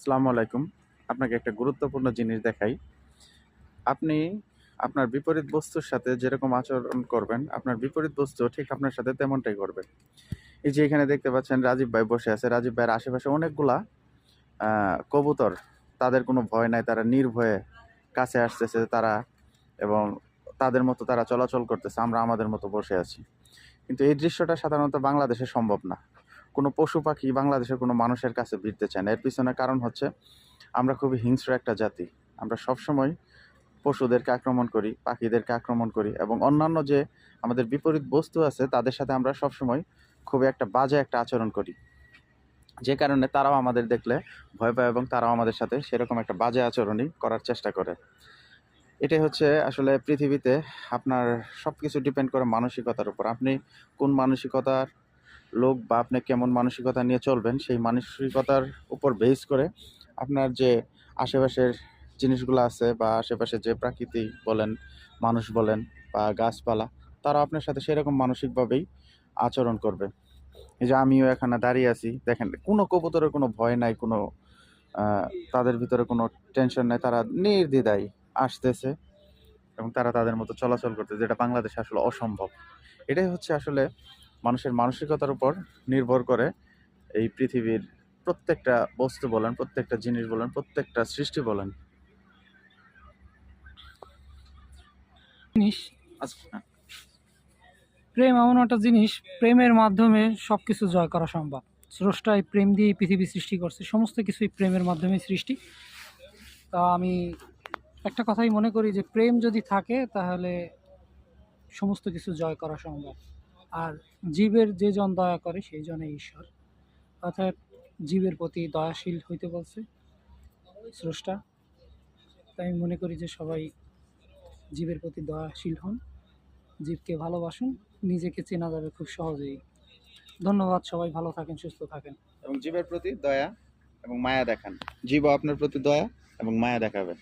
আসসালামু আলাইকুম। আপনাকে একটা গুরুত্বপূর্ণ জিনিস দেখাই। আপনি আপনার বিপরীত বস্তুর সাথে যেরকম আচরণ করবেন, আপনার বিপরীত বস্তুও ঠিক আপনার সাথে তেমনটাই করবে। এই যে এখানে দেখতে পাচ্ছেন রাজীব ভাই বসে আছে। রাজীব ভাইয়ের আশেপাশে অনেকগুলা কবুতর। তাদের কোনো ভয় নাই। তারা নির্ভয়ে কাছে আসতেছে তারা এবং তাদের মতো তারা চলাচল করতেছে। আমরা আমাদের মতো বসে আছি। কিন্তু এই দৃশ্যটা সাধারণত বাংলাদেশে সম্ভব না। কোনো পশু পাখি বাংলাদেশের কোনো মানুষের কাছে ভিড়তে চায় না। এর পিছনে কারণ হচ্ছে আমরা খুবই হিংস্র একটা জাতি। আমরা সবসময় পশুদেরকে আক্রমণ করি, পাখিদেরকে আক্রমণ করি এবং অন্যান্য যে আমাদের বিপরীত বস্তু আছে তাদের সাথে আমরা সবসময় খুবই একটা বাজে একটা আচরণ করি। যে কারণে তারাও আমাদের দেখলে ভয় পায় এবং তারাও আমাদের সাথে সেরকম একটা বাজে আচরণই করার চেষ্টা করে। এটাই হচ্ছে আসলে পৃথিবীতে আপনার সবকিছু ডিপেন্ড করে মানসিকতার উপর। আপনি কোন মানসিকতার লোক বা আপনি কেমন মানসিকতা নিয়ে চলবেন সেই মানসিকতার উপর বেস করে আপনার যে আশেপাশের জিনিসগুলো আছে বা আশেপাশে যে প্রাকৃতিক বলেন, মানুষ বলেন বা গাছপালা, তারা আপনার সাথে সেরকম মানসিকভাবেই আচরণ করবে। এই যে আমিও এখানে দাঁড়িয়ে আছি, দেখেন কোনো কবুতরের কোনো ভয় নাই, কোনো তাদের ভিতরে কোনো টেনশন নাই, তারা নির্দ্বিধায় আসতেছে এবং তারা তাদের মতো চলাচল করতে, যেটা বাংলাদেশে আসলে অসম্ভব। এটাই হচ্ছে আসলে মানুষের মানসিকতার উপর নির্ভর করে এই পৃথিবীর প্রত্যেকটা বস্তু বলেন, প্রত্যেকটা জিনিস বলেন, প্রত্যেকটা সৃষ্টি বলেন। জিনিস আচ্ছা, প্রেম এমন একটা জিনিস, প্রেমের মাধ্যমে সবকিছু জয় করা সম্ভব। স্রষ্টা এই প্রেম দিয়ে পৃথিবী সৃষ্টি করছে, সমস্ত কিছুই প্রেমের মাধ্যমে সৃষ্টি। তা আমি একটা কথাই মনে করি যে প্রেম যদি থাকে তাহলে সমস্ত কিছু জয় করা সম্ভব। আর জীবের যে জন দয়া করে সেই জনে ঈশ্বর, অর্থাৎ জীবের প্রতি দয়াশীল হইতে বলছে স্রষ্টা। তাই আমি মনে করি যে সবাই জীবের প্রতি দয়াশীল হন, জীবকে ভালোবাসুন, নিজেকে চেনা যাবে খুব সহজেই। ধন্যবাদ, সবাই ভালো থাকেন, সুস্থ থাকেন। এবং জীবের প্রতি দয়া এবং মায়া দেখান। জীবও আপনার প্রতি দয়া এবং মায়া দেখাবে।